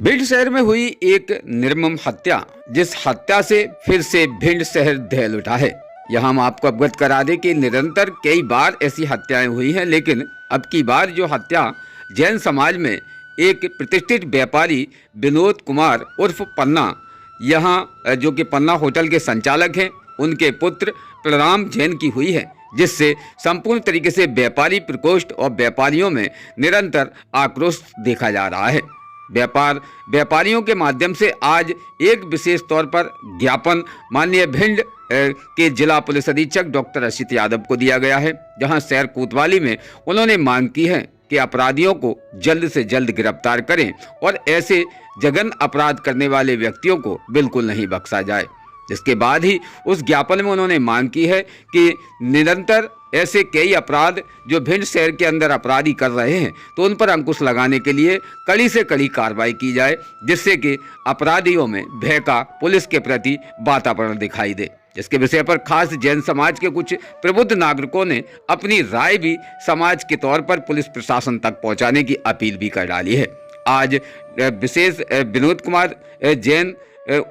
भिंड शहर में हुई एक निर्मम हत्या, जिस हत्या से फिर से भिंड शहर दहल उठा है। यहाँ हम आपको अवगत करा दें कि निरंतर कई बार ऐसी हत्याएं हुई हैं, लेकिन अब की बार जो हत्या जैन समाज में एक प्रतिष्ठित व्यापारी विनोद कुमार उर्फ पन्ना, यहाँ जो कि पन्ना होटल के संचालक हैं, उनके पुत्र प्रणाम जैन की हुई है, जिससे संपूर्ण तरीके से व्यापारी प्रकोष्ठ और व्यापारियों में निरंतर आक्रोश देखा जा रहा है। व्यापारियों के माध्यम से आज एक विशेष तौर पर ज्ञापन माननीय भिंड के जिला पुलिस अधीक्षक डॉक्टर असित यादव को दिया गया है, जहां शहर कोतवाली में उन्होंने मांग की है कि अपराधियों को जल्द से जल्द गिरफ्तार करें और ऐसे जघन्य अपराध करने वाले व्यक्तियों को बिल्कुल नहीं बख्शा जाए। जिसके बाद ही उस ज्ञापन में उन्होंने मांग की है कि निरंतर ऐसे कई अपराध जो भिंड शहर के अंदर अपराधी कर रहे हैं, तो उन पर अंकुश लगाने के लिए कड़ी से कड़ी कार्रवाई की जाए, जिससे कि अपराधियों में भय का पुलिस के प्रति वातावरण दिखाई दे। जिसके विषय पर खास जैन समाज के कुछ प्रबुद्ध नागरिकों ने अपनी राय भी समाज के तौर पर पुलिस प्रशासन तक पहुंचाने की अपील भी कर डाली है। आज विशेष विनोद कुमार जैन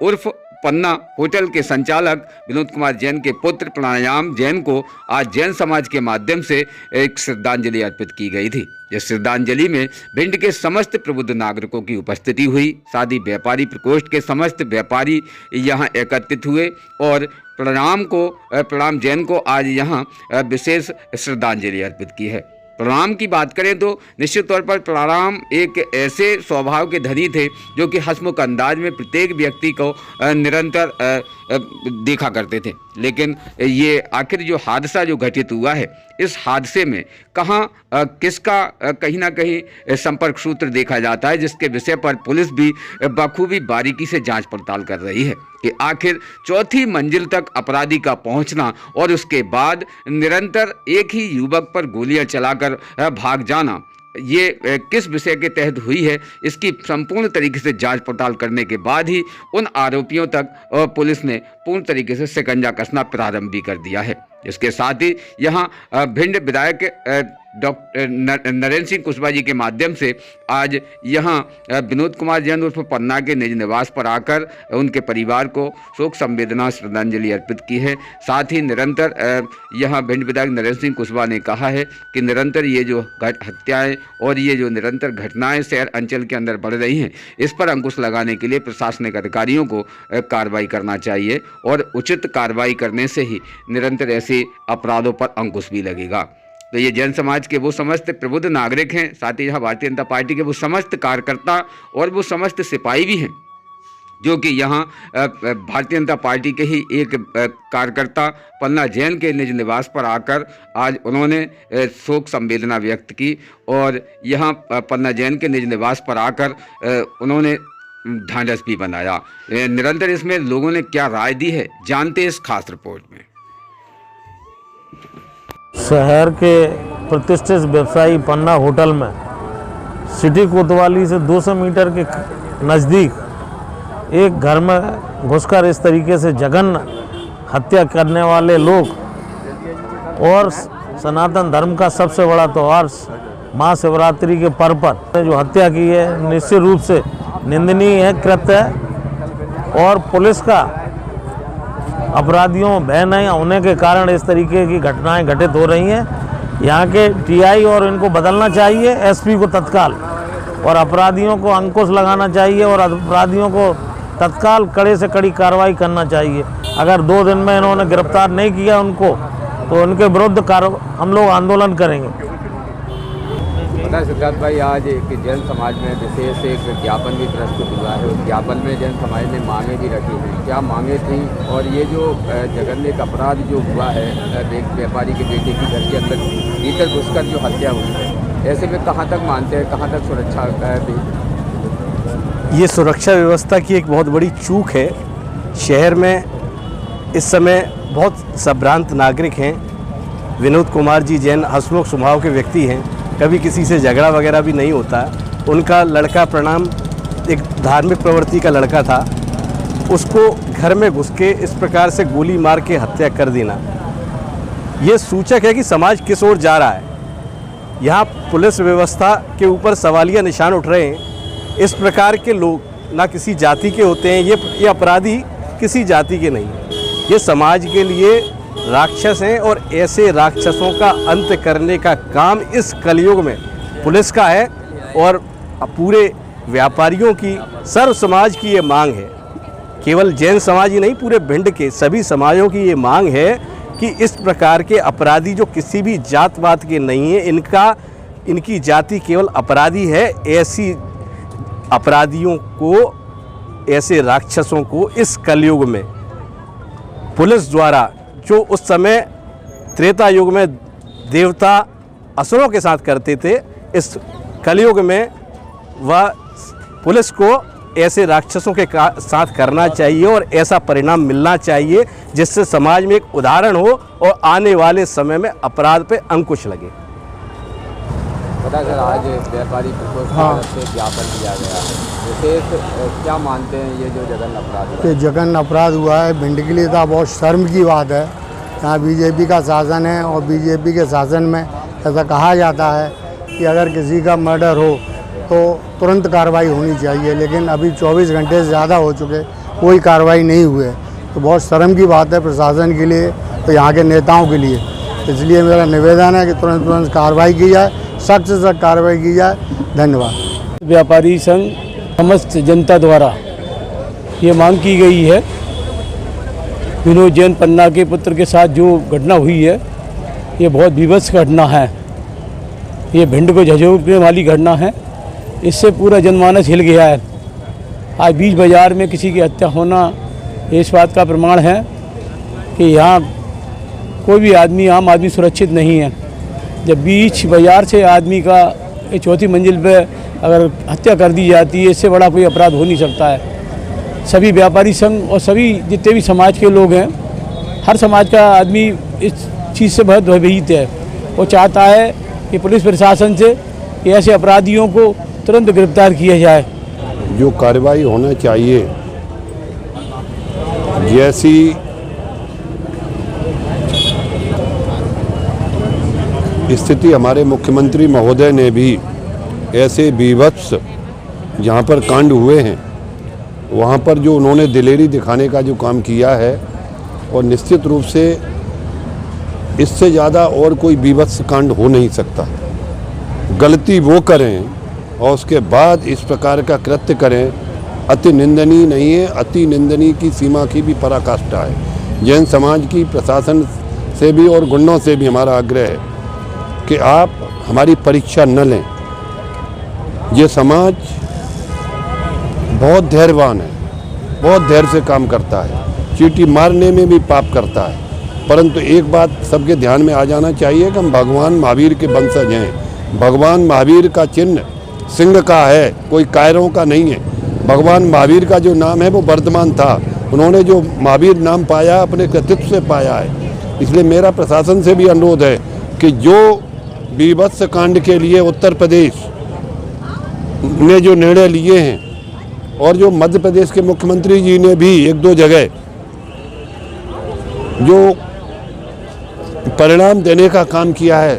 उर्फ पन्ना होटल के संचालक विनोद कुमार जैन के पुत्र प्रणाम जैन को आज जैन समाज के माध्यम से एक श्रद्धांजलि अर्पित की गई थी। इस श्रद्धांजलि में भिंड के समस्त प्रबुद्ध नागरिकों की उपस्थिति हुई। साथ ही व्यापारी प्रकोष्ठ के समस्त व्यापारी यहाँ एकत्रित हुए और प्रणाम जैन को आज यहाँ विशेष श्रद्धांजलि अर्पित की है। प्रणाम की बात करें तो निश्चित तौर पर प्रणाम एक ऐसे स्वभाव के धनी थे जो कि हंसमुख अंदाज में प्रत्येक व्यक्ति को निरंतर देखा करते थे। लेकिन ये आखिर जो हादसा जो घटित हुआ है, इस हादसे में कहाँ किसका कहीं ना कहीं संपर्क सूत्र देखा जाता है, जिसके विषय पर पुलिस भी बखूबी बारीकी से जांच पड़ताल कर रही है कि आखिर चौथी मंजिल तक अपराधी का पहुंचना और उसके बाद निरंतर एक ही युवक पर गोलियां चलाकर भाग जाना, ये किस विषय के तहत हुई है, इसकी संपूर्ण तरीके से जांच पड़ताल करने के बाद ही उन आरोपियों तक पुलिस ने पूर्ण तरीके से शिकंजा कसना प्रारंभ भी कर दिया है। इसके साथ ही यहाँ भिंड विधायक डॉक्टर नरेंद्र सिंह कुशवाहा जी के माध्यम से आज यहाँ विनोद कुमार जैन उर्फ पन्ना के निज निवास पर आकर उनके परिवार को शोक संवेदना श्रद्धांजलि अर्पित की है। साथ ही निरंतर यहाँ भिंड विधायक नरेंद्र सिंह कुशवाहा ने कहा है कि निरंतर ये जो हत्याएं और ये जो निरंतर घटनाएं शहर अंचल के अंदर बढ़ रही हैं, इस पर अंकुश लगाने के लिए प्रशासनिक अधिकारियों को कार्रवाई करना चाहिए और उचित कार्रवाई करने से ही निरंतर ऐसे अपराधों पर अंकुश भी लगेगा। तो ये जैन समाज के वो समस्त प्रबुद्ध नागरिक हैं, साथ ही यहाँ भारतीय जनता पार्टी के वो समस्त कार्यकर्ता और वो समस्त सिपाही भी हैं, जो कि यहाँ भारतीय जनता पार्टी के ही एक कार्यकर्ता पन्ना जैन के निज निवास पर आकर आज उन्होंने शोक संवेदना व्यक्त की और यहाँ पन्ना जैन के निज निवास पर आकर उन्होंने ढांढस भी बनाया। निरंतर इसमें लोगों ने क्या राय दी है, जानते इस खास रिपोर्ट में। शहर के प्रतिष्ठित व्यवसायी पन्ना होटल में सिटी कोतवाली से 200 मीटर के नज़दीक एक घर में घुसकर इस तरीके से जघन्य हत्या करने वाले लोग और सनातन धर्म का सबसे बड़ा त्यौहार महाशिवरात्रि के पर्व पर जो हत्या की है, निश्चित रूप से निंदनीय है कृत्य है और पुलिस का अपराधियों भय नहीं होने के कारण इस तरीके की घटनाएं घटित हो रही हैं। यहाँ के टीआई और इनको बदलना चाहिए, एसपी को तत्काल, और अपराधियों को अंकुश लगाना चाहिए और अपराधियों को तत्काल कड़े से कड़ी कार्रवाई करना चाहिए। अगर 2 दिन में इन्होंने गिरफ्तार नहीं किया उनको, तो उनके विरुद्ध हम लोग आंदोलन करेंगे। सिद्धार्थ भाई, आज एक जैन समाज में विशेष एक ज्ञापन भी प्रस्तुत हुआ है। उस ज्ञापन में जैन समाज ने मांगे भी रखी थी, क्या मांगे थी और ये जो जघन्य अपराध जो हुआ है, एक व्यापारी के बेटे की घर के अंदर भीतर घुसकर जो हत्या हुई है, ऐसे में कहाँ तक मानते हैं, कहाँ तक सुरक्षा ये सुरक्षा व्यवस्था की एक बहुत बड़ी चूक है। शहर में इस समय बहुत संभ्रांत नागरिक हैं। विनोद कुमार जी जैन हंसमुख स्वभाव के व्यक्ति हैं, कभी किसी से झगड़ा वगैरह भी नहीं होता। उनका लड़का प्रणाम एक धार्मिक प्रवृत्ति का लड़का था, उसको घर में घुस के इस प्रकार से गोली मार के हत्या कर देना, ये सूचक है कि समाज किस ओर जा रहा है। यहाँ पुलिस व्यवस्था के ऊपर सवालिया निशान उठ रहे हैं इस प्रकार के लोग ना किसी जाति के होते हैं, ये अपराधी किसी जाति के नहीं हैं। ये समाज के लिए राक्षस हैं और ऐसे राक्षसों का अंत करने का काम इस कलयुग में पुलिस का है और पूरे व्यापारियों की, सर्व समाज की ये मांग है। केवल जैन समाज ही नहीं, पूरे भिंड के सभी समाजों की ये मांग है कि इस प्रकार के अपराधी जो किसी भी जात पात के नहीं है, इनकी जाति केवल अपराधी है। ऐसी अपराधियों को, ऐसे राक्षसों को इस कलयुग में पुलिस द्वारा, जो उस समय त्रेता युग में देवता असुरों के साथ करते थे, इस कलयुग में वह पुलिस को ऐसे राक्षसों के साथ करना चाहिए और ऐसा परिणाम मिलना चाहिए जिससे समाज में एक उदाहरण हो और आने वाले समय में अपराध पे अंकुश लगे। पता सर, आज व्यापारी प्रकोष्ठ से ज्ञापन दिया गया है, विशेष क्या मानते हैं ये जो जघन्य अपराध हुआ? जघन्य अपराध हुआ है भिंड के लिए तो बहुत शर्म की बात है। यहाँ बीजेपी का शासन है और बीजेपी के शासन में ऐसा कहा जाता है कि अगर किसी का मर्डर हो तो तुरंत कार्रवाई होनी चाहिए, लेकिन अभी 24 घंटे से ज़्यादा हो चुके, कोई कार्रवाई नहीं हुए। तो बहुत शर्म की बात है प्रशासन के लिए, तो यहाँ के नेताओं के लिए। इसलिए मेरा निवेदन है कि तुरंत कार्रवाई की जाए, सख्त से सख्त कार्रवाई की जाए। धन्यवाद। व्यापारी संघ समस्त जनता द्वारा ये मांग की गई है, विनोद जैन पन्ना के पुत्र के साथ जो घटना हुई है ये बहुत विभत्स घटना है। ये भिंड को झंझोड़ने वाली घटना है। इससे पूरा जनमानस हिल गया है। आज बीच बाज़ार में किसी की हत्या होना इस बात का प्रमाण है कि यहाँ कोई भी आदमी, आम आदमी सुरक्षित नहीं है। जब बीच बाज़ार से आदमी का चौथी मंजिल पे अगर हत्या कर दी जाती है, इससे बड़ा कोई अपराध हो नहीं सकता है। सभी व्यापारी संघ और सभी जितने भी समाज के लोग हैं, हर समाज का आदमी इस चीज़ से बहुत भयभीत है। वो चाहता है कि पुलिस प्रशासन से कि ऐसे अपराधियों को तुरंत गिरफ्तार किया जाए। जो कार्रवाई होना चाहिए, जैसी स्थिति हमारे मुख्यमंत्री महोदय ने भी ऐसे बीभत्स जहाँ पर कांड हुए हैं वहाँ पर जो उन्होंने दिलेरी दिखाने का जो काम किया है, और निश्चित रूप से इससे ज़्यादा और कोई बीभत्स कांड हो नहीं सकता। गलती वो करें और उसके बाद इस प्रकार का कृत्य करें, अति निंदनीय नहीं है, अति निंदनीय की सीमा की भी पराकाष्ठा है। जैन समाज की प्रशासन से भी और गुंडों से भी हमारा आग्रह है कि आप हमारी परीक्षा न लें। ये समाज बहुत धैर्यवान है, बहुत धैर्य से काम करता है, चींटी मारने में भी पाप करता है। परंतु एक बात सबके ध्यान में आ जाना चाहिए कि हम भगवान महावीर के वंशज हैं। भगवान महावीर का चिन्ह सिंह का है, कोई कायरों का नहीं है। भगवान महावीर का जो नाम है वो वर्धमान था। उन्होंने जो महावीर नाम पाया अपने कृतित्व से पाया है। इसलिए मेरा प्रशासन से भी अनुरोध है कि जो बीभत्स कांड के लिए उत्तर प्रदेश ने जो निर्णय लिए हैं और जो मध्य प्रदेश के मुख्यमंत्री जी ने भी एक दो जगह जो परिणाम देने का काम किया है,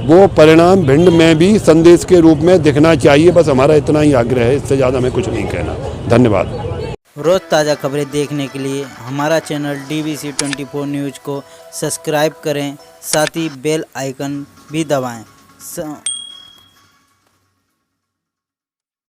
वो परिणाम भिंड में भी संदेश के रूप में दिखना चाहिए। बस हमारा इतना ही आग्रह है, इससे ज़्यादा हमें कुछ नहीं कहना। धन्यवाद। रोज़ ताज़ा खबरें देखने के लिए हमारा चैनल DBC 24 न्यूज़ को सब्सक्राइब करें, साथ ही बेल आइकन भी दबाएं।